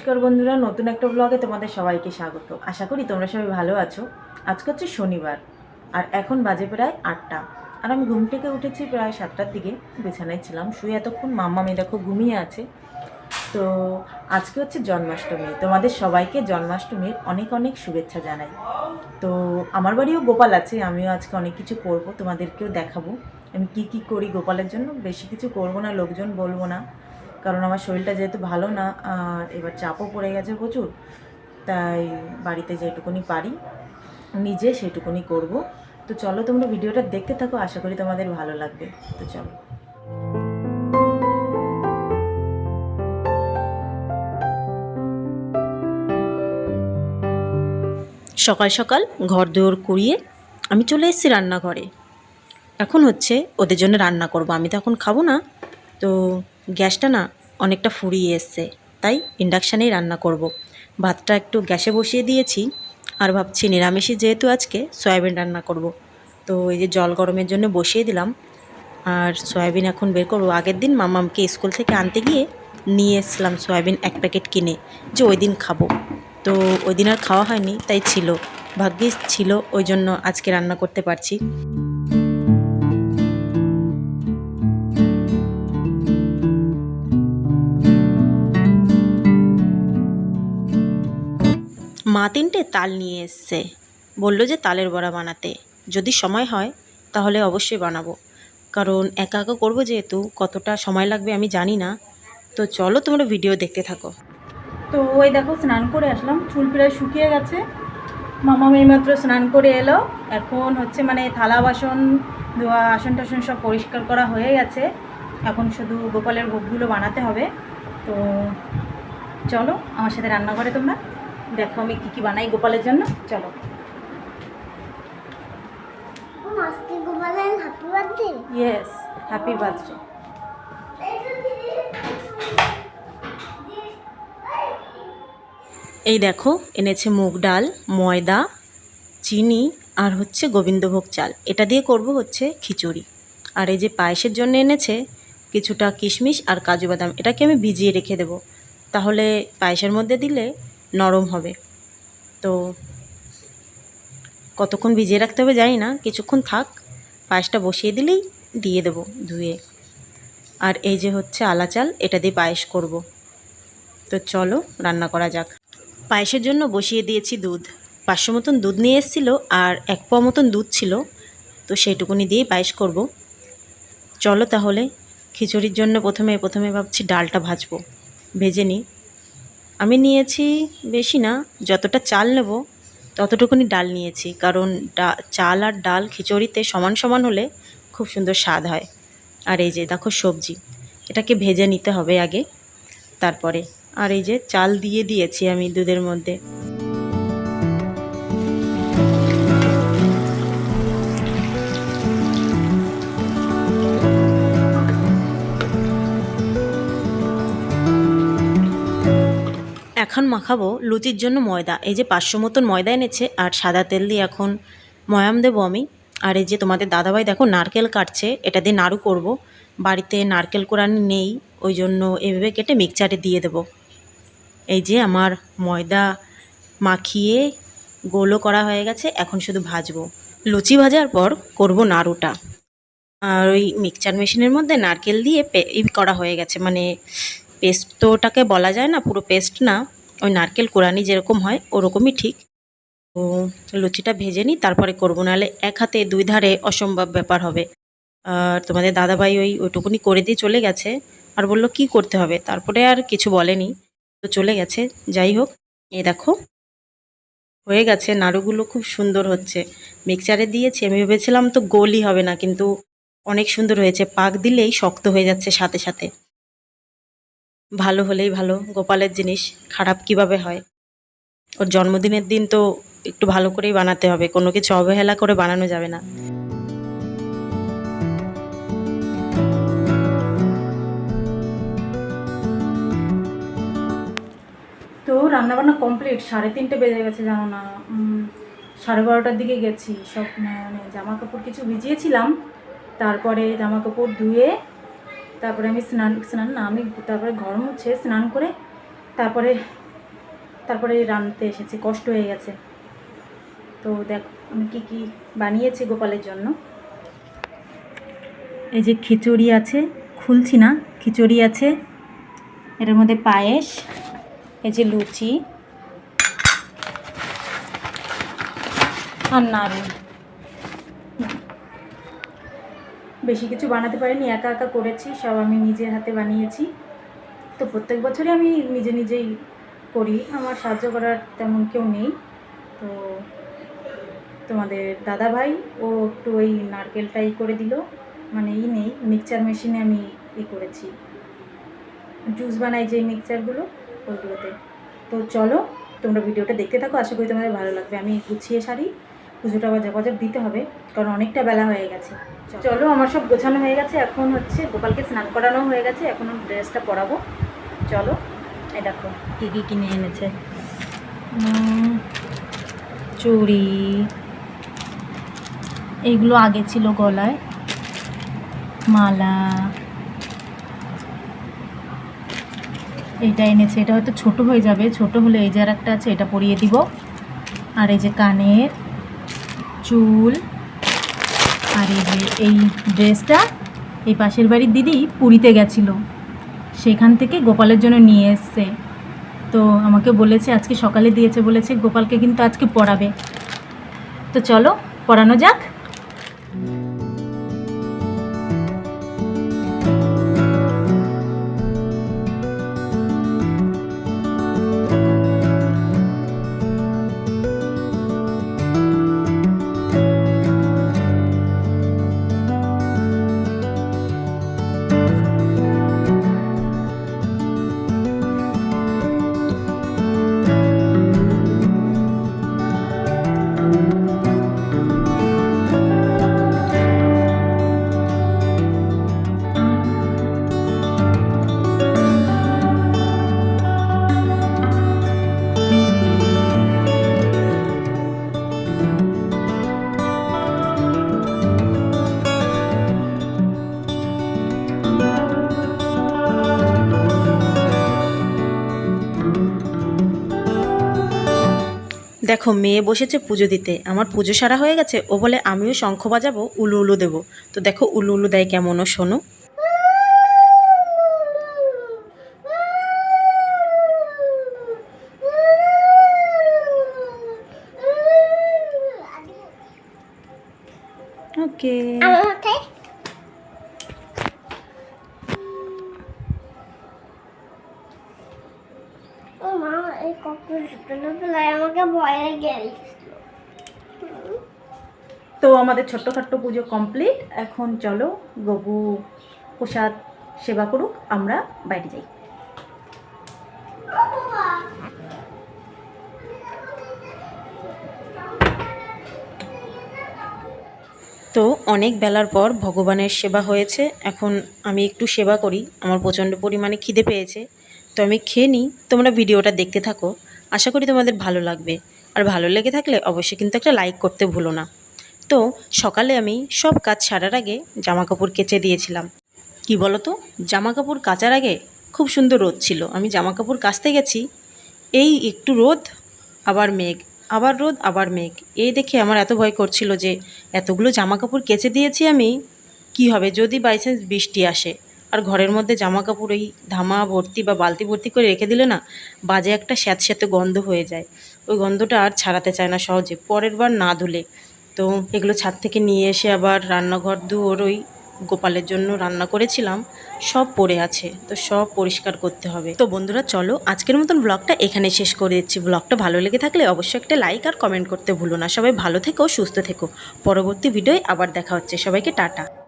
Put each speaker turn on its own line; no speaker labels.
নমস্কার বন্ধুরা, নতুন একটা ব্লগে তোমাদের সবাইকে স্বাগত। আশা করি তোমরা সবাই ভালো আছো। আজকে হচ্ছে শনিবার আর এখন বাজে প্রায় 8টা। আর আমি ঘুম থেকে উঠেছি প্রায় 7টার দিকে। বিছানায় ছিলাম শুয়ে এতক্ষণ। মাম্মামি দেখো ঘুমিয়ে আছে। তো আজকে হচ্ছে জন্মাষ্টমী। তোমাদের সবাইকে জন্মাষ্টমীর অনেক অনেক শুভেচ্ছা জানাই। তো আমার বাড়িও গোপাল আছে, আমিও আজকে অনেক কিছু করব, তোমাদেরকেও দেখাবো আমি কি কি করি গোপালের জন্য। বেশি কিছু করব না, লোকজন বলবো না, কারণ আমার শরীরটা যেহেতু ভালো না আর এবার চাপও পড়ে গেছে প্রচুর। তাই বাড়িতে যেটুকুনি পারি নিজে সেটুকুনি করব। তো চলো তোমরা ভিডিওটা দেখতে থাকো, আশা করি তোমাদের ভালো লাগবে। তো চলো। সকাল সকাল ঘর দৌড় কুড়িয়ে আমি চলে এসেছি রান্নাঘরে। এখন হচ্ছে ওদের জন্য রান্না করব। আমি তো এখন খাবো না, তো গ্যাসটা না অনেকটা ফুরিয়ে এসছে, তাই ইন্ডাকশানেই রান্না করব। ভাতটা একটু গ্যাসে বসিয়ে দিয়েছি আর ভাবছি নিরামিষই যেহেতু আজকে সয়াবিন রান্না করব। তো এই যে জল গরমের জন্য বসিয়ে দিলাম আর সয়াবিন এখন বের করবো। আগের দিন মামামকে স্কুল থেকে আনতে গিয়ে নিয়ে এসেছিলাম সয়াবিন 1 প্যাকেট কিনে, যে ওই দিন খাবো। তো ওই দিন আর খাওয়া হয়নি, তাই ছিল, ভাগ্যিস ছিল, ওই জন্য আজকে রান্না করতে পারছি। মা 3টে তাল নিয়ে এসছে, বললো যে তালের বড়া বানাতে। যদি সময় হয় তাহলে অবশ্যই বানাবো, কারণ একা একা করবো যেহেতু কতটা সময় লাগবে আমি জানি না। তো চলো তোমরা ভিডিও দেখতে থাকো। তো ওই দেখো স্নান করে আসলাম, চুল প্রায় শুকিয়ে গেছে। মামা এইমাত্র স্নান করে এলো। এখন হচ্ছে মানে থালা বাসন ধোয়া, আসন টাসন সব পরিষ্কার করা হয়ে গেছে। এখন শুধু গোপালের ভোগগুলো বানাতে হবে। তো চলো আমার সাথে রান্না করে তোমরা দেখো আমি কী কী বানাই গোপালের জন্য। চলো। Yes, happy birthday. এই দেখো এনেছে মুগ ডাল, ময়দা, চিনি আর হচ্ছে গোবিন্দভোগ চাল। এটা দিয়ে করব হচ্ছে খিচুড়ি। আর এই যে পায়েসের জন্য এনেছে কিছুটা কিশমিশ আর কাজু বাদাম। এটাকে আমি ভিজিয়ে রেখে দেব, তাহলে পায়েসের মধ্যে দিলে নরম হবে। তো কতক্ষণ ভিজিয়ে রাখতে হবে জানি না, কিছুক্ষণ থাক। পায়েসটা বসিয়ে দিলেই দিয়ে দেব ধুয়ে। আর এই যে হচ্ছে আলা চাল, এটা দিয়ে পায়েস করব। তো চলো রান্না করা যাক। পায়েসের জন্য বসিয়ে দিয়েছি দুধ। 500 মতন দুধ নিয়ে এসেছিলো আর 1 পোয়া মতন দুধ ছিল, তো সেইটুকুনি দিয়েই পায়েস করব। চলো তাহলে খিচুড়ির জন্য প্রথমে ভাবছি ডালটা ভাজবো। ভেজে নিই। আমি নিয়েছি বেশি না, যতটা চাল নেব ততটুকুনি ডাল নিয়েছি, কারণ চাল আর ডাল খিচুড়িতে সমান সমান হলে খুব সুন্দর স্বাদ হয়। আর এই যে দেখো সবজি, এটাকে ভেজে নিতে হবে আগে, তারপরে। আর এই যে চাল দিয়ে দিয়েছি আমি দুধের মধ্যে। এখন মাখাবো লুচির জন্য ময়দা। এই যে 500 মতন ময়দা এনেছে আর সাদা তেল দিয়ে এখন ময়াম দেবো আমি। আর এই যে তোমাদের দাদাভাই দেখো নারকেল কাটছে, এটা দিয়ে নাড়ু করব। বাড়িতে নারকেল কোড়ানি নেই, ওই জন্য এভাবে কেটে মিক্সচারে দিয়ে দেব। এই যে আমার ময়দা মাখিয়ে গোলও করা হয়ে গেছে, এখন শুধু ভাজবো। লুচি ভাজার পর করব নাড়ুটা। আর ওই মিক্সচার মেশিনের মধ্যে নারকেল দিয়ে করা হয়ে গেছে, মানে পেস্ট তো ওটাকে বলা যায় না, পুরো পেস্ট না, ওই নারকেল কোড়ানি যেরকম হয় ওরকমই ঠিক। তো লুচিটা ভেজে নিই, তারপরে করবো, নাহলে এক হাতে 2 ধারে অসম্ভব ব্যাপার হবে। আর তোমাদের দাদাভাই ওইটুকুনি করে দিয়ে চলে গেছে, আর বললো কি করতে হবে, তারপরে আর কিছু বলেনি, তো চলে গেছে। যাই হোক, এ দেখো হয়ে গেছে। নাড়ুগুলো খুব সুন্দর হচ্ছে। মিক্সচারে দিয়েছি, আমি ভেবেছিলাম তো গোলই হবে না, কিন্তু অনেক সুন্দর হয়েছে। পাক দিলেই শক্ত হয়ে যাচ্ছে সাথে সাথে। ভালো হলেই ভালো, গোপালের জিনিস খারাপ কিভাবে হয়। ওর জন্মদিনের দিন তো একটু ভালো করেই বানাতে হবে, কোনো কিছু অবহেলা করে বানানো যাবে না। তো রান্নাবান্না কমপ্লিট, 3:30 বেজে গেছে জানো না। 12:30টার দিকে গেছি। সব মানে জামা কাপড় কিছু ভিজিয়েছিলাম, তারপরে জামা কাপড় ধুয়ে তারপরে আমি স্নান না আমি তারপরে ঘর মুছে স্নান করে তারপরে তারপরে রাঁধতে এসেছি, কষ্ট হয়ে গেছে। তো দেখ আমি কি কি বানিয়েছি গোপালের জন্য। এই যে খিচুড়ি আছে, খুলছি না, খিচুড়ি আছে, এর মধ্যে পায়েস, এই যে লুচি আর নাড়ু। বেশি কিছু বানাতে পারিনি, একা একা করেছি, সব আমি নিজের হাতে বানিয়েছি। তো প্রত্যেক বছরই আমি নিজে নিজেই করি, আমার সাহায্য করার তেমন কেউ নেই। তো তোমাদের দাদা ভাই ও একটু ওই নারকেলটাই করে দিল, মানে নেই, মিক্সচার মেশিনে আমি করেছি, জুস বানাই যে মিক্সচারগুলো ওইগুলোতে। তো চলো তোমরা ভিডিওটা দেখতে থাকো, আশা করি তোমাদের ভালো লাগবে। আমি গুছিয়ে সারি, পুজোটা আবার জবাজব দিতে হবে, কারণ অনেকটা বেলা হয়ে গেছে। চলো আমার সব গোছানো হয়ে গেছে, এখন হচ্ছে গোপালকে স্নান করানো হয়ে গেছে, এখন ড্রেসটা পরাবো। চলো, এই দেখো কী কী কিনে এনেছে। চুড়ি, এইগুলো আগে ছিল গলায়, মালা, এইটা এনেছে, এটা হয়তো ছোট হয়ে যাবে, ছোট হলে এই যে আর একটা আছে, এটা পরিয়ে দিব। আর এই যে কানের, চুল, আর এই যে এই ড্রেসটা এই পাশের বাড়ির দিদি পুরীতে গেছিলো, সেখান থেকে গোপালের জন্য নিয়ে এসছে। তো আমাকে বলেছে আজকে সকালে দিয়েছে, বলেছে গোপালকে কিন্তু আজকে পরাবে। তো চলো পরানো যাক। দেখো মেয়ে বসেছে পুজো দিতে, আমার পুজো সারা হয়ে গেছে, ও বলে আমিও শঙ্খ বাজাবো, উলু উলু দেবো। তো দেখো উলু উলু দেয় কেমন, ও শোনো। ওকে তো আমাদের ছোট্টখাট্ট পুজো কমপ্লিট। এখন চলো গবু প্রসাদ সেবা করুক, আমরা বাইরে যাই। তো অনেক বেলার পর ভগবানের সেবা হয়েছে, এখন আমি একটু সেবা করি, আমার প্রচণ্ড পরিমাণে খিদে পেয়েছে। তো আমি খেয়ে নিই, তোমরা ভিডিওটা দেখতে থাকো, আশা করি তোমাদের ভালো লাগবে। আর ভালো লেগে থাকলে অবশ্যই কিন্তু একটা লাইক করতে ভুলো না। তো সকালে আমি সব কাজ ছাড়ার আগে জামা কাপড় কেচে দিয়েছিলাম। কি বলো তো, জামা কাপড় কাচার আগে খুব সুন্দর রোদ ছিল, আমি জামা কাপড় কাচতে গেছি, এই একটু রোদ, আবার মেঘ, আবার রোদ, আবার মেঘ। এই দেখে আমার এত ভয় করছিল যে এতগুলো জামা কাপড় কেচে দিয়েছি আমি, কি হবে যদি বাই চান্স বৃষ্টি আসে। আর ঘরের মধ্যে জামা কাপড় ওই ধামা ভর্তি বা বালতি ভর্তি করে রেখে দিলে না, বাজে একটা স্যাঁতস্যাঁতে গন্ধ হয়ে যায়, ওই গন্ধটা আর ছাড়াতে চায় না সহজে পরের বার না ধুলে। তো এগুলো ছাদ থেকে নিয়ে এসে আবার রান্নাঘর দুয়ার ওই গোপালের জন্য রান্না করেছিলাম, সব পড়ে আছে, তো সব পরিষ্কার করতে হবে। তো বন্ধুরা চলো আজকের মতন ব্লগটা এখানে শেষ করে দিচ্ছি। ব্লগটা ভালো লেগে থাকলে অবশ্যই একটা লাইক আর কমেন্ট করতে ভুলো না। সবাই ভালো থেকো, সুস্থ থেকো, পরবর্তী ভিডিওয় আবার দেখা হচ্ছে, সবাইকে টাটা।